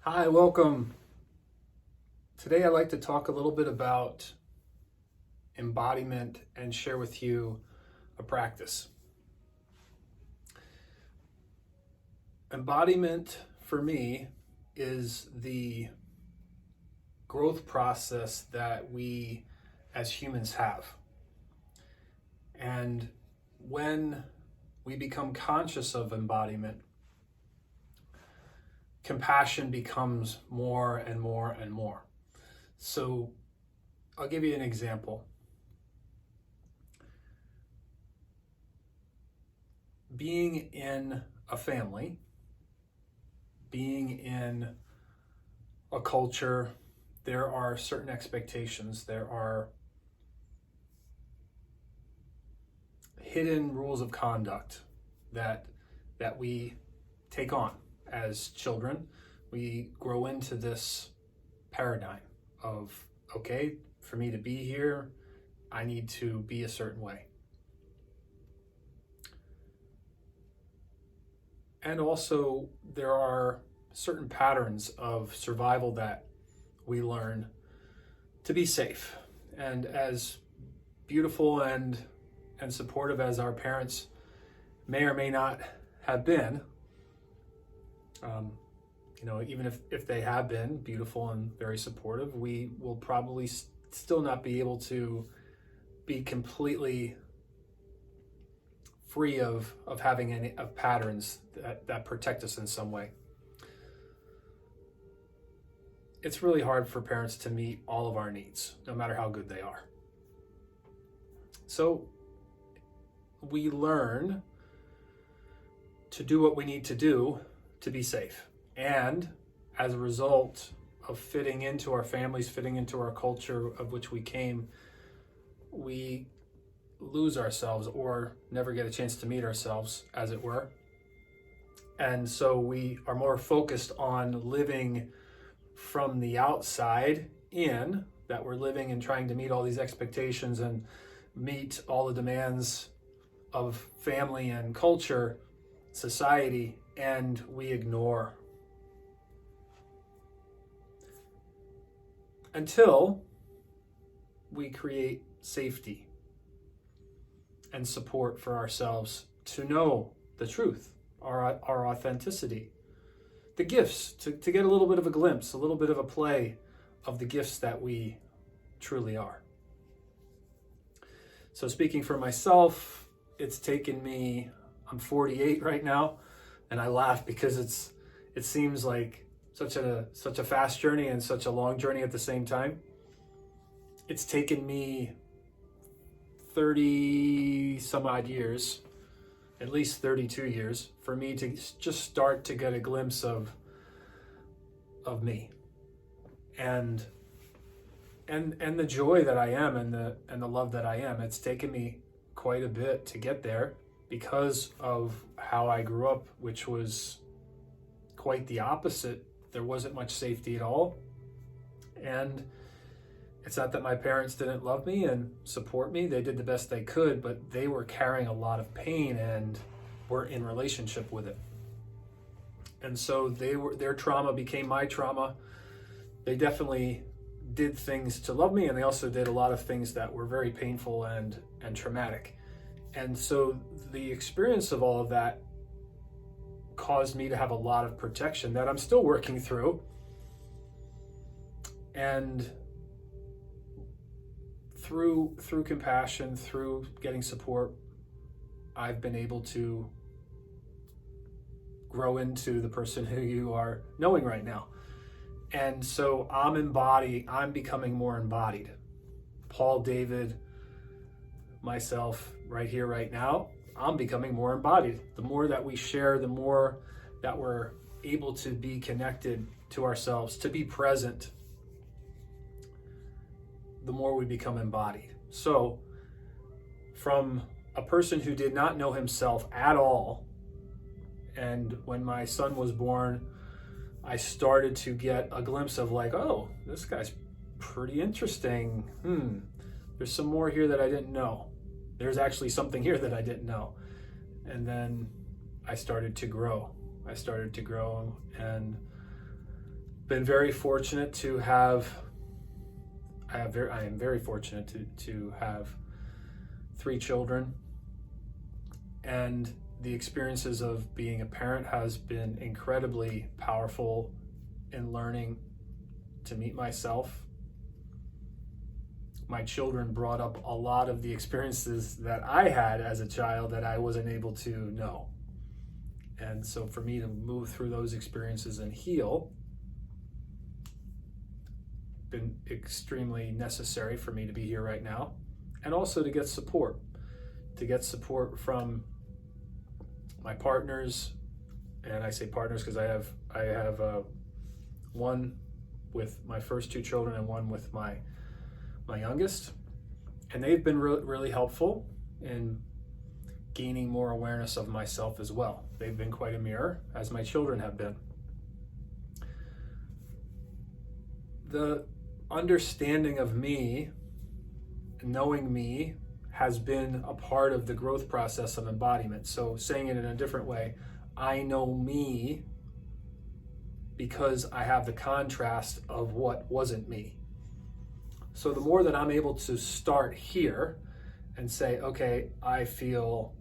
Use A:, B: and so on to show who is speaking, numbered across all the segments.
A: Hi, welcome. Today I'd like to talk a little bit about embodiment and share with you a practice. Embodiment for me is the growth process that we as humans have. And when we become conscious of embodiment, compassion becomes more and more and more. So I'll give you an example. Being in a family, being in a culture, there are certain expectations. There are hidden rules of conduct that we take on as children. We grow into this paradigm of, okay, for me to be here, I need to be a certain way. And also, there are certain patterns of survival that we learn to be safe. And as beautiful and supportive as our parents may or may not have been, even if they have been beautiful and very supportive, we will probably still not be able to be completely free of having any of patterns that protect us in some way. It's really hard for parents to meet all of our needs, no matter how good they are. So we learn to do what we need to do to be safe. And as a result of fitting into our families, fitting into our culture of which we came, we lose ourselves or never get a chance to meet ourselves, as it were. And so we are more focused on living from the outside in, that we're living and trying to meet all these expectations and meet all the demands of family and culture, society, and we ignore. Until we create safety and support for ourselves to know the truth, our authenticity, the gifts, to get a little bit of a glimpse, a little bit of a play of the gifts that we truly are. So speaking for myself, it's taken me, I'm 48 right now, and I laugh because it seems like such a fast journey and such a long journey at the same time. It's taken me 30 some odd years, at least 32 years, for me to just start to get a glimpse of me and the joy that I am and the love that I am. It's taken me quite a bit to get there because of how I grew up, which was quite the opposite. There wasn't much safety at all. And it's not that my parents didn't love me and support me. They did the best they could, but they were carrying a lot of pain and were in relationship with it. And so their trauma became my trauma. They definitely did things to love me, and they also did a lot of things that were very painful and traumatic. And so the experience of all of that caused me to have a lot of protection that I'm still working through. And through compassion, through getting support, I've been able to grow into the person who you are knowing right now. And so I'm becoming more embodied. Paul, David, myself, right here, right now, I'm becoming more embodied. The more that we share, the more that we're able to be connected to ourselves, to be present, the more we become embodied. So from a person who did not know himself at all, and when my son was born, I started to get a glimpse of like, oh, this guy's pretty interesting. There's some more here that I didn't know. There's actually something here that I didn't know. And then I started to grow. And been very fortunate to have, I am very fortunate to have 3 children, and the experiences of being a parent has been incredibly powerful in learning to meet myself. My children brought up a lot of the experiences that I had as a child that I wasn't able to know. And so for me to move through those experiences and heal, been extremely necessary for me to be here right now, and also to get support from my partners. And I say partners because I have one with my first 2 children and one with my youngest, and they've been really helpful in gaining more awareness of myself as well. They've been quite a mirror, as my children have been. The understanding of me, knowing me, has been a part of the growth process of embodiment. So saying it in a different way, I know me because I have the contrast of what wasn't me. So the more that I'm able to start here and say, okay, I feel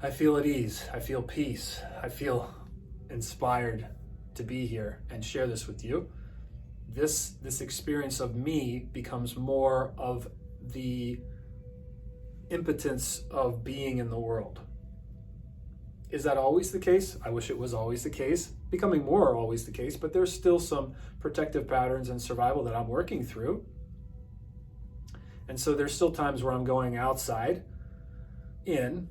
A: at ease, I feel peace, I feel inspired to be here and share this with you. This experience of me becomes more of the impotence of being in the world. Is that always the case? I wish it was always the case. Becoming more always the case, but there's still some protective patterns and survival that I'm working through. And so there's still times where I'm going outside in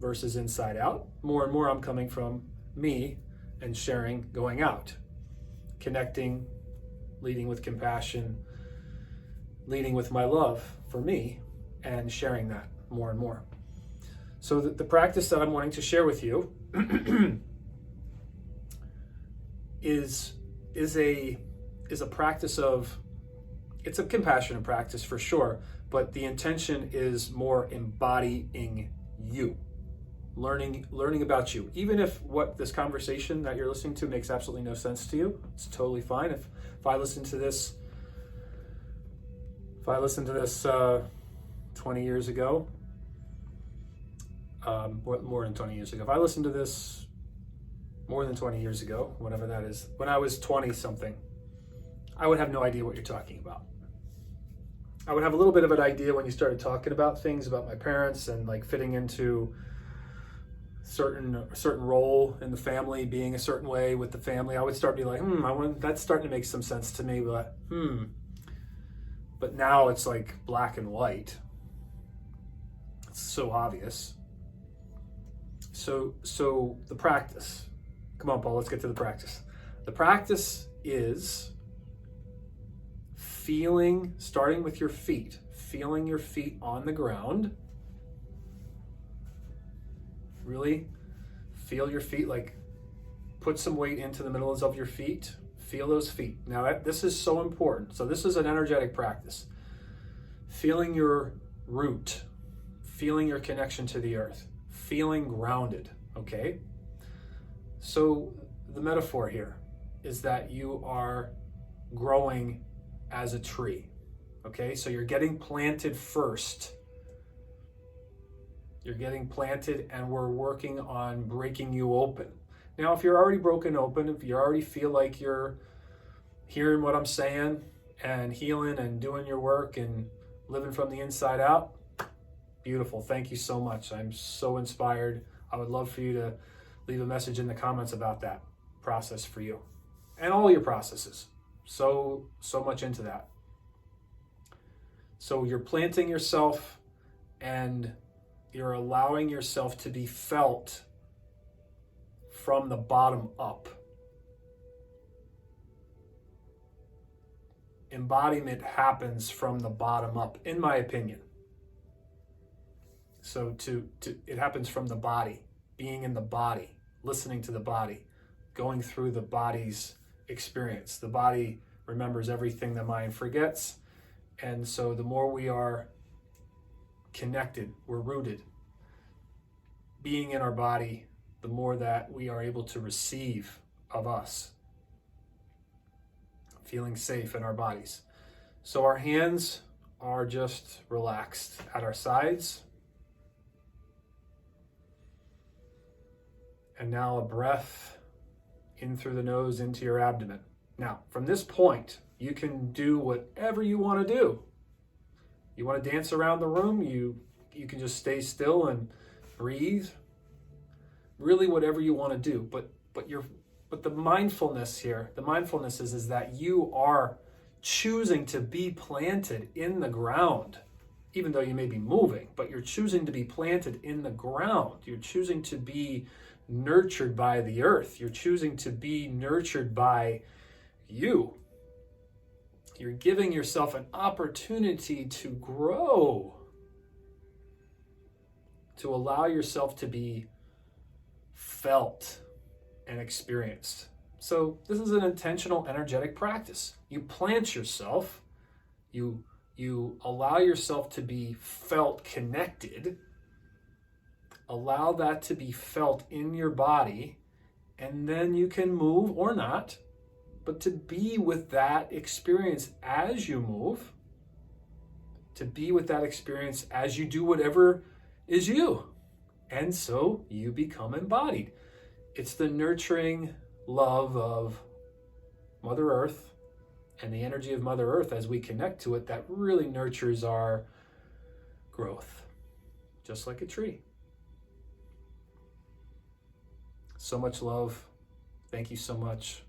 A: versus inside out. More and more I'm coming from me and sharing, going out, connecting, leading with compassion, leading with my love for me, and sharing that more and more. So the practice that I'm wanting to share with you is a practice of, it's a compassionate practice for sure, but the intention is more embodying you, learning about you. Even if what this conversation that you're listening to makes absolutely no sense to you, it's totally fine. If I listen to this 20 years ago, more than 20 years ago. If I listened to this more than 20 years ago, whatever that is, when I was 20 something, I would have no idea what you're talking about. I would have a little bit of an idea when you started talking about things about my parents and like fitting into a certain role in the family, being a certain way with the family. I would start to be like, that's starting to make some sense to me, but now it's like black and white. It's so obvious. So the practice. Come on, Paul, let's get to the practice. The practice is starting with your feet, feeling your feet on the ground. Really feel your feet, like put some weight into the middle of your feet. Feel those feet. Now, this is so important. So this is an energetic practice. Feeling your root, feeling your connection to the earth, feeling grounded, okay? So the metaphor here is that you are growing as a tree, okay? So you're getting planted first. You're getting planted and we're working on breaking you open. Now, if you're already broken open, if you already feel like you're hearing what I'm saying and healing and doing your work and living from the inside out, beautiful. Thank you so much. I'm so inspired. I would love for you to leave a message in the comments about that process for you and all your processes. So much into that. So you're planting yourself and you're allowing yourself to be felt from the bottom up. Embodiment happens from the bottom up, in my opinion. So it happens from the body, being in the body, listening to the body, going through the body's experience. The body remembers everything the mind forgets. And so the more we are connected, we're rooted, being in our body, the more that we are able to receive of us. feeling safe in our bodies. So our hands are just relaxed at our sides. And now a breath in through the nose into your abdomen. Now, from this point, you can do whatever you want to do. You want to dance around the room, you can just stay still and breathe. Really whatever you want to do. But the mindfulness here, the mindfulness is that you are choosing to be planted in the ground, even though you may be moving, but you're choosing to be planted in the ground. You're choosing to be nurtured by the earth. You're choosing to be nurtured by you. You're giving yourself an opportunity to grow, to allow yourself to be felt and experienced. So this is an intentional, energetic practice. You plant yourself, you allow yourself to be felt connected, allow that to be felt in your body, and then you can move or not, but to be with that experience as you move, to be with that experience as you do whatever is you. And so you become embodied. It's the nurturing love of Mother Earth and the energy of Mother Earth as we connect to it that really nurtures our growth, just like a tree. So much love. Thank you so much.